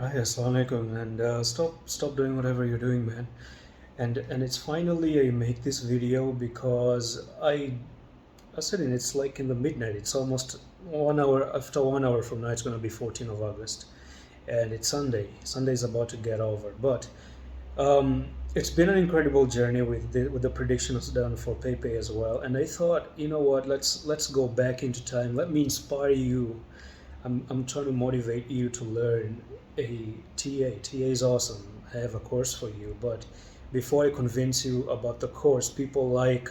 Hi, assalamu alaikum, and stop doing whatever you're doing, man. And it's finally I make this video because I said it's like in the midnight. It's almost 1 hour after 1 hour from now. It's gonna be 14th of August, and it's Sunday. Sunday is about to get over, but it's been an incredible journey with the predictions done for Pepe as well. And I thought, you know what? Let's go back into time. Let me inspire you. I'm trying to motivate you to learn a TA. TA is awesome. I have a course for you, but before I convince you about the course, people like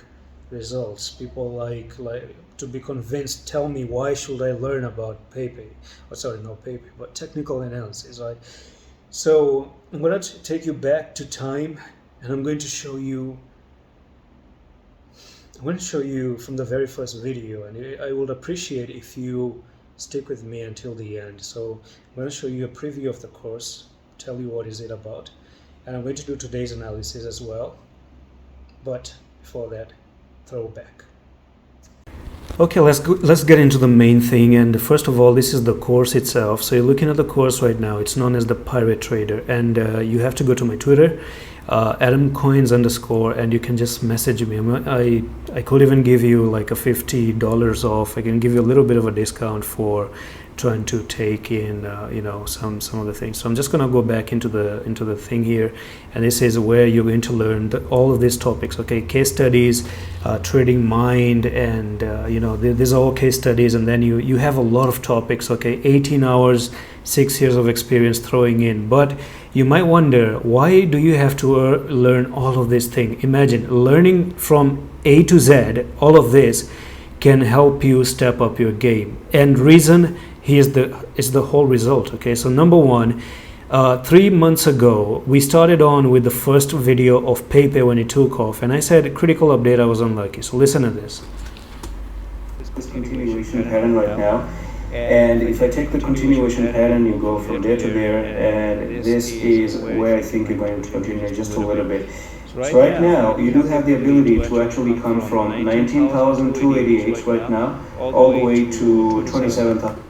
results. People like to be convinced. Tell me, why should I learn about Pepe? Oh, sorry, not Pepe, but technical analysis, right? So I'm going to take you back to time, and I'm going to show you. I'm going to show you from the very first video, and I would appreciate if you stick with me until the end. So I'm going to show you a preview of the course, tell you what is it about, and I'm going to do today's analysis as well. But before that, throwback. Okay, let's get into the main thing. And first of all, this is the course itself. So you're looking at the course right now. It's known as the Pirate Trader, and you have to go to my Twitter, AdamCoins_, and you can just message me. I could even give you like a $50 off. I can give you a little bit of a discount for trying to take in some of the things. So I'm just going to go back into the thing here, and this is where you're going to learn all of these topics. Okay, case studies, trading mind, and these are all case studies, and then you have a lot of topics. Okay, 18 hours, 6 years of experience throwing in. But you might wonder, why do you have to learn all of this thing? Imagine learning from A to Z. All of this can help you step up your game, and reason is the whole result. Okay, so number one, 3 months ago we started on with the first video of Pepe when it took off, and I said critical update, I was unlucky. So listen to this. This continuation pattern right now, and if I take the continuation pattern, you go from there to there, and this is where I think you're going to continue just a little bit. So right now, you do have the ability to actually come from 19,288 right now, all the way to 27,000.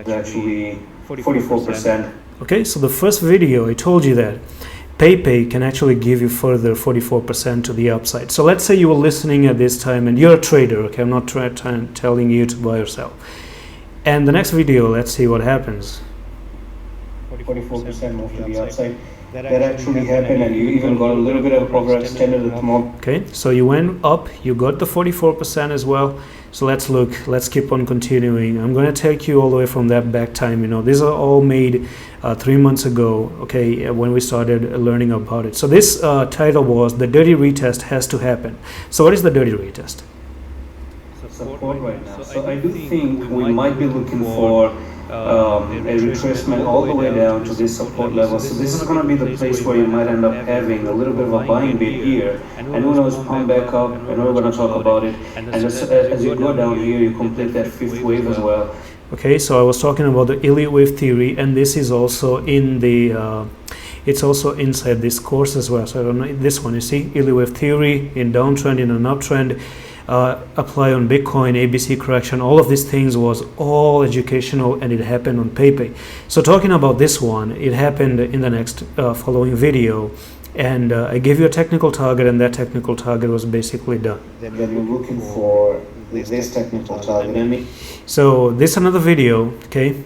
Actually 44%. Okay, so the first video I told you that Pepe can actually give you further 44% to the upside. So let's say you were listening at this time and you're a trader. Okay, I'm not telling you to buy or sell. And the next video, let's see what happens. 44% move to the upside. That actually happened, and you even got a little bit of overextended at the moment. Okay, so you went up, you got the 44% as well. So let's keep on continuing. I'm going to take you all the way from that back time. These are all made 3 months ago, okay, when we started learning about it. So this title was The Dirty Retest Has to Happen. So what is the dirty retest? Support right now. So I do think we might be looking for a retracement all the way down to this support level. So this is going to be the place where you might end up having a little bit of a buying bid here, and who knows, pump back up, and we're going to talk about it. And as you go down here, you complete that fifth wave as well. Okay, so I was talking about the elite wave theory, and this is also in the it's also inside this course as well. So I don't know this one, you see, elite wave theory in downtrend, in an uptrend. Apply on Bitcoin, ABC correction, all of these things was all educational, and it happened on Pepe. So talking about this one, it happened in the next following video, and I gave you a technical target, and that technical target was basically done. Then we're looking for this technical target. So this is another video, okay?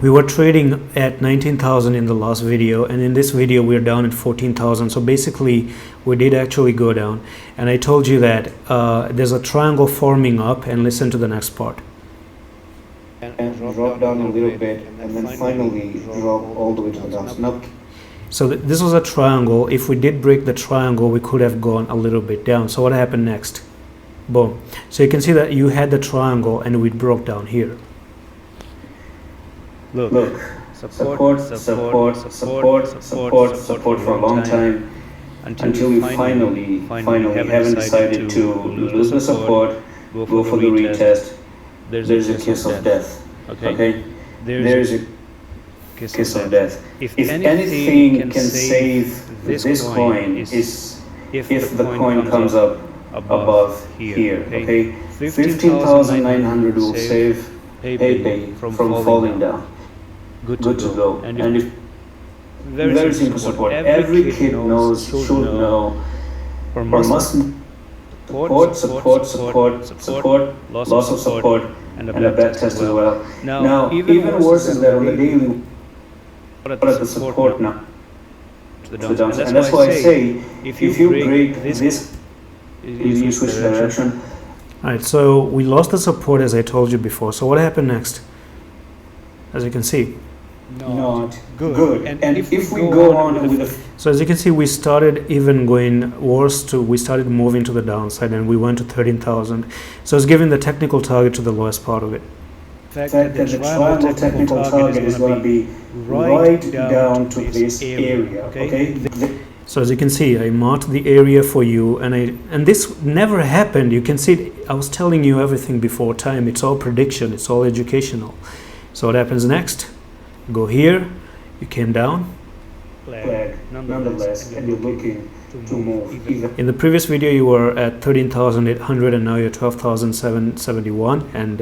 We were trading at 19,000 in the last video, and in this video we're down at 14,000. So basically we did actually go down, and I told you that there's a triangle forming up, and listen to the next part. And drop down a little bit, and then finally drop all the way to the downside. So this was a triangle. If we did break the triangle, we could have gone a little bit down. So what happened next? Boom. So you can see that you had the triangle, and we broke down here. Look, support for a long time, until you finally haven't decided to lose the support, go for the retest. There's a kiss of death. Okay? There's a kiss of death. If anything can save this coin is if the coin comes up above here. Okay? 15,900 will save Pepe from falling down. good to go. And if very simple support, every kid knows, should know, or must support, loss of support, and a bad test as well. Now, even worse is that on the daily, what are the support now to the downside? And that's why I say, if you break this, you switch direction. Alright, so we lost the support as I told you before. So what happened next? As you can see, not good. And if we go on with the... So as you can see, we started even going worse we started moving to the downside, and we went to 13,000. So it's giving the technical target to the lowest part of it. The fact that the triangle technical target is going to be right down to this area, okay? So as you can see, I marked the area for you, and this never happened. You can see, I was telling you everything before time. It's all prediction, it's all educational. So what happens next? Go here, you came down. Flag, nonetheless, and you're looking to move. In the previous video, you were at 13,800, and now you're 12,771, and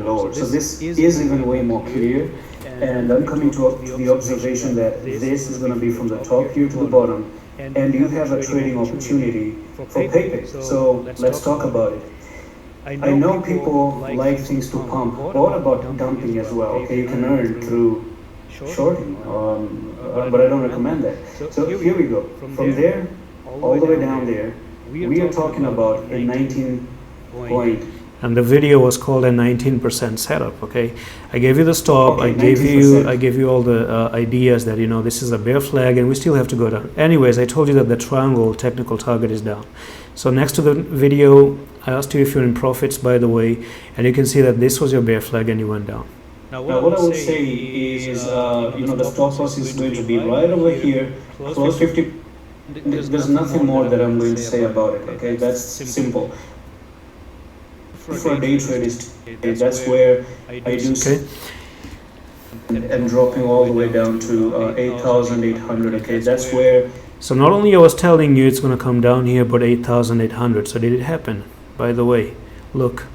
lower. So this is even way more clear. And I'm coming to the observation that this is going to be from the top here to the bottom, and you have a trading opportunity for PEPEC. So let's talk about it. I know people like things to pump. What about dumping as well? Okay, you can earn through shorting, but I don't recommend that. So here we go. From there, all the way down there, we are talking about a 19 point. And the video was called a 19% setup. Okay, I gave you the stop. Okay, I gave you all the ideas that, you know, this is a bear flag, and we still have to go down. Anyways, I told you that the triangle technical target is down. So next to the video, I asked you if you're in profits, by the way, and you can see that this was your bear flag, and you went down. Now what I would say is, you know, the stop loss is going to be right over here, close 50. There's nothing more that I'm going to say about it. Okay, that's simple. For a day trade, that's where I do. Okay. And dropping all the way down to 8,800. Okay, that's where. So not only I was telling you it's going to come down here, but 8,800. So did it happen? By the way, look.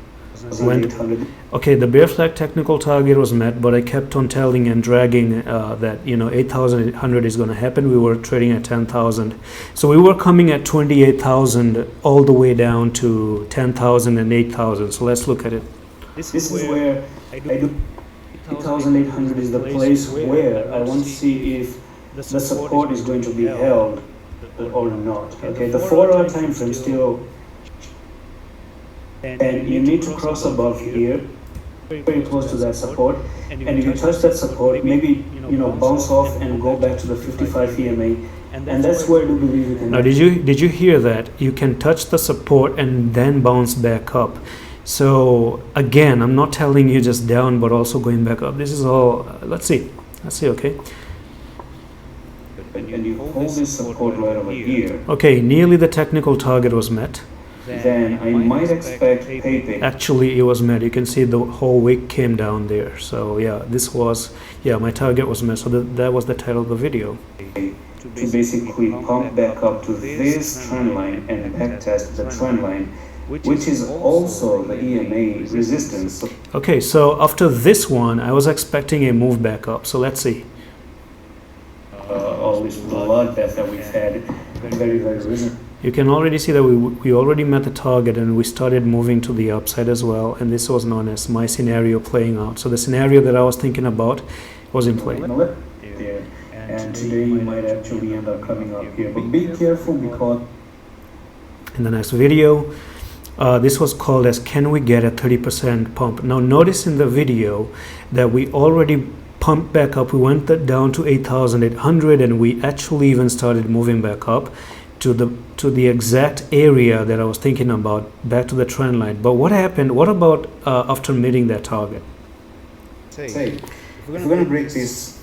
Okay, the bear flag technical target was met, but I kept on telling and dragging that, you know, 8,800 is going to happen. We were trading at 10,000. So we were coming at 28,000 all the way down to 10,000 and 8,000. So let's look at it. This is where I do 8,800 is the place where I want to see if the support is going to be held or not. Okay, the 4-hour time frame still. And you need to cross above here, very close to that support. And if you touch that support, maybe, you know, bounce off and go back to the 55 EMA. And that's where I do believe you can. Now, did you hear that? You can touch the support and then bounce back up. So again, I'm not telling you just down, but also going back up. This is all. Let's see. Okay. And you hold this support right over here. Okay, nearly the technical target was met. Then I might expect PEPEC. Actually, it was met. You can see the whole wick came down there. So yeah, my target was met. So that was the title of the video. To basically pump back up to this trend line and backtest the trend line, which is also the EMA resistance. Okay, so after this one, I was expecting a move back up. So let's see. All this bloodbath that we've had, very, very recent. You can already see that we already met the target, and we started moving to the upside as well, and this was known as my scenario playing out. So the scenario that I was thinking about was in play. There. And today you might actually end up coming up here, but be careful because in the next video, this was called as can we get a 30% pump. Now notice in the video that we already pumped back up. We went down to 8,800, and we actually even started moving back up to the exact area that I was thinking about, back to the trend line. But what happened? What about after meeting that target? Say, if we're going to break this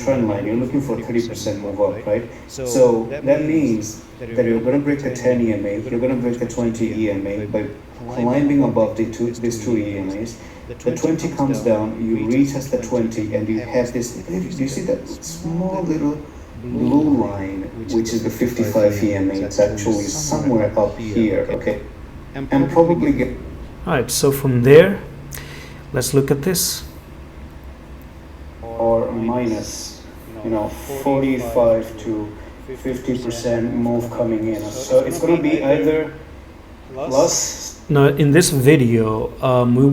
trend line, you're looking for 30% move up, right? So that means that you're going to break the 10 EMA, you're going to break the 20 EMA by climbing above these two EMAs. The 20 comes down, you retest the 20, and you have this. Do you see that small little blue line, which is the 55 EMA? It's actually somewhere up here, okay? And probably get. Alright, so from there, let's look at this. Or minus, 45 to 50% move coming in. So it's going to be either plus. Now in this video,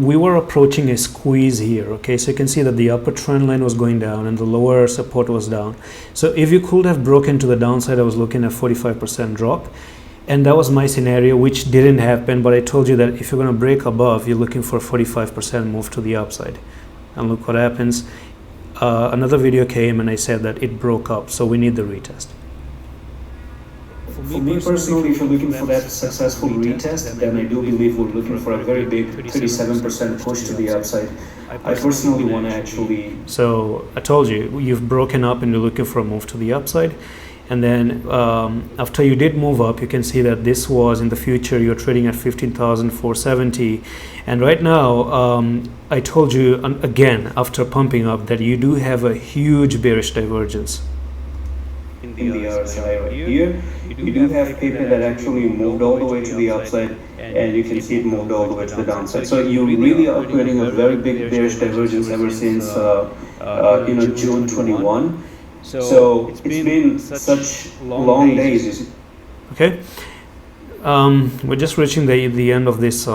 we were approaching a squeeze here, okay? So you can see that the upper trend line was going down and the lower support was down. So if you could have broken to the downside, I was looking at 45% drop. And that was my scenario, which didn't happen, but I told you that if you're going to break above, you're looking for 45% move to the upside. And look what happens. Another video came and I said that it broke up, so we need the retest. For me personally, if you're looking for that successful retest, then I do believe we're looking for a very big 37% push to the upside. I personally want to actually... So I told you, you've broken up and you're looking for a move to the upside. And then after you did move up, you can see that this was in the future, you're trading at 15,470. And right now, I told you again, after pumping up, that you do have a huge bearish divergence. In the other side right here, you do have Pepe that actually moved all the way to the upside, and you can see it moved all the way to the downside. So you really are creating a very big bearish divergence ever since June 21. So it's been such long days. Okay, we're just reaching the end of this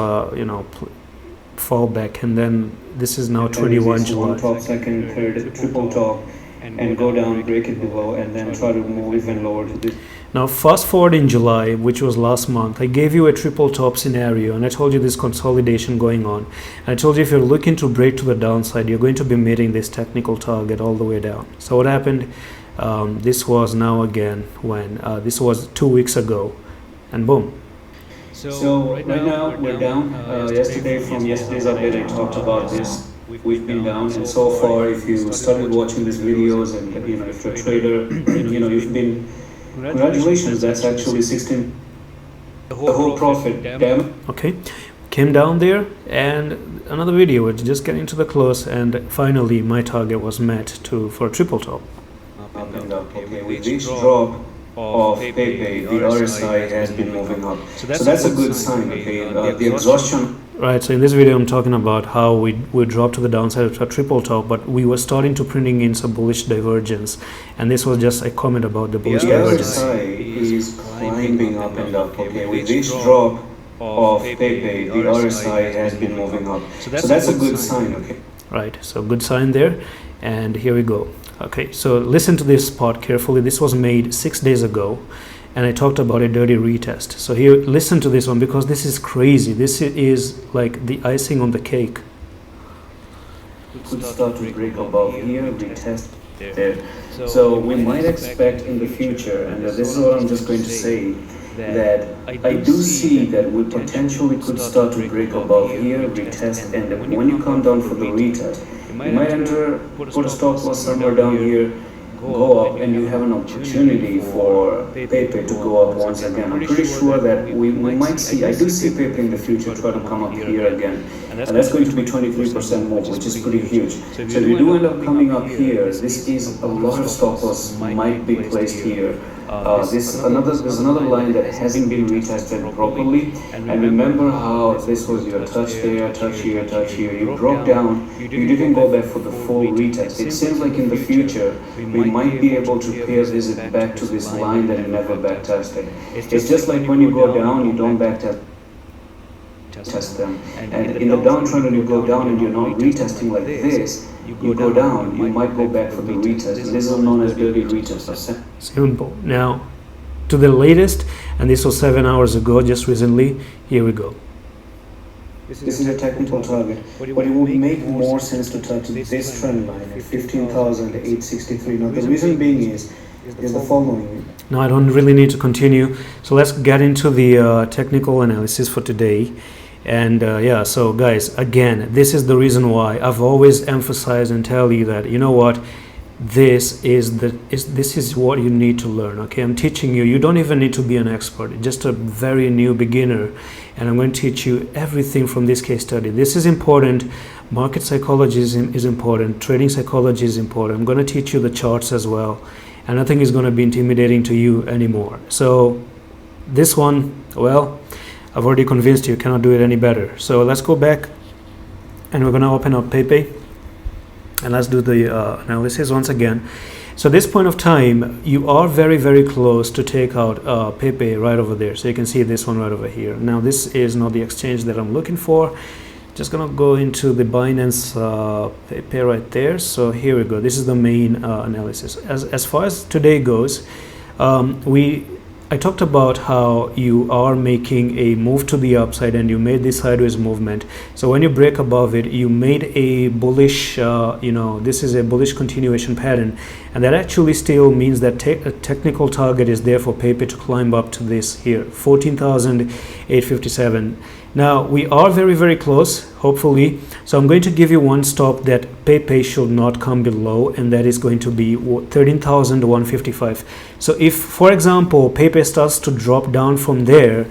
fallback, and then this is now 21 July. One top, second, third, triple top, and go down, break it below, and then try to move even lower to this. Now fast forward in July, which was last month, I gave you a triple top scenario and I told you this consolidation going on. And I told you if you're looking to break to the downside, you're going to be meeting this technical target all the way down. So what happened? This was now again when this was 2 weeks ago, and boom. So right now we're down. Yesterday, from yesterday's update, I talked about this. We've been down, and so far, if you started watching these videos, and if you're a trader, you've been. Congratulations, that's actually 16. The whole profit, damn. Okay, came down there, and another video. We're just getting to the close, and finally, my target was met for a triple top. Up and up. Okay, with each drop of Pepe, the RSI has been moving up. So that's a good sign. Okay, the exhaustion. Right, so in this video I'm talking about how we dropped to the downside of a triple top, but we were starting to printing in some bullish divergence, and this was just a comment about the bullish divergence. The RSI is climbing up and up. Okay, with each drop of Pepe, the RSI has been moving up. So that's a good sign. Okay. Right, so good sign there, and here we go. Okay, so listen to this part carefully. This was made 6 days ago, and I talked about a dirty retest. So here, listen to this one, because this is crazy. This is like the icing on the cake. We could start to break above here, retest there. So we might expect in the future, and this is what I'm just going to say, that I do see that we potentially could start to break above here, retest, and when you come down for the retest, you might enter, put a stop loss somewhere down here, go up, and you have an opportunity for Pepe to go up once again. I'm pretty sure that we might see, I do see Pepe in the future try to come up here again, and that's going to be 23% move, which is pretty huge. So if you do end up coming up here, this is a lot of stop loss might be placed here. There's another line that hasn't been retested properly, and remember how this was your touch there, touch here, touch here. You broke down, you didn't go back for the full retest. It seems like in the future we might be able to pay a visit back to this line that you never back tested. It's just like when you go down, you don't back test them, and in the downtrend when you go down and you're not retesting like this, you go down, you might go back for the retest. This is known as dirty retest. Simple. Now to the latest, and this was 7 hours ago, just recently. Here we go. This is a technical target, but it would make more sense to touch this trend line at 15,863. Now the reason being is the following. Now I don't really need to continue, so let's get into the technical analysis for today. And yeah, so guys, again, this is the reason why I've always emphasized and tell you that, you know what, this is what you need to learn. Okay, I'm teaching you. You don't even need to be an expert, just a very new beginner, and I'm going to teach you everything from this case study. This is important. Market psychology is important. Trading psychology is important. I'm going to teach you the charts as well, and nothing is going to be intimidating to you anymore. So this one, well, I've already convinced you, cannot do it any better. So let's go back, and we're going to open up Pepe. And let's do the analysis once again. So this point of time, you are very close to take out Pepe right over there. So you can see this one right over here. Now this is not the exchange that I'm looking for. Just gonna go into the Binance Pepe right there. So here we go. This is the main analysis. As far as today goes, I talked about how you are making a move to the upside and you made this sideways movement. So when you break above it, you made a bullish, this is a bullish continuation pattern, and that actually still means that a technical target is there for Pepe to climb up to this here, 14,857. Now we are very close, hopefully. So I'm going to give you one stop that Pepe should not come below, and that is going to be 13,155. So if, for example, Pepe starts to drop down from there,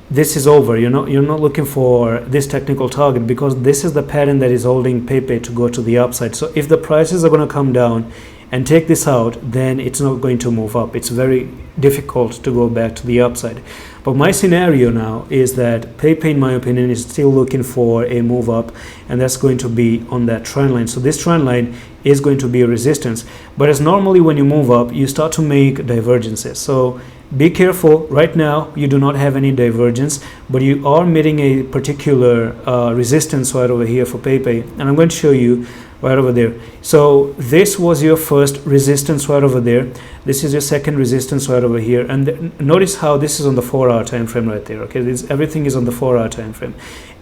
this is over. You're not looking for this technical target, because this is the pattern that is holding Pepe to go to the upside. So if the prices are going to come down and take this out, then it's not going to move up. It's very difficult to go back to the upside. But my scenario now is that Pepe, in my opinion, is still looking for a move up, and that's going to be on that trend line. So this trend line is going to be a resistance. But as normally when you move up, you start to make divergences. So be careful. Right now you do not have any divergence, but you are meeting a particular resistance right over here for Pepe, and I'm going to show you right over there. So this was your first resistance right over there. This is your second resistance right over here, and notice how this is on the 4-hour time frame right there. Okay, everything is on the 4-hour time frame,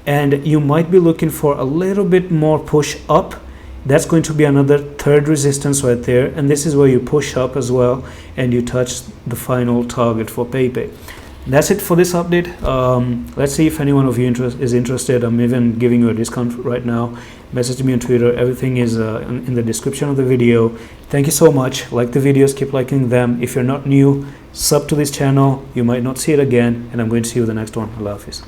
and you might be looking for a little bit more push up. That's going to be another third resistance right there, and this is where you push up as well and you touch the final target for Pepe. That's it for this update. Let's see if anyone of you is interested. I'm even giving you a discount right now. Message me on Twitter. Everything is in the description of the video. Thank you so much. Like the videos, keep liking them. If you're not new, sub to this channel. You might not see it again, and I'm going to see you in the next one. Allah Hafiz.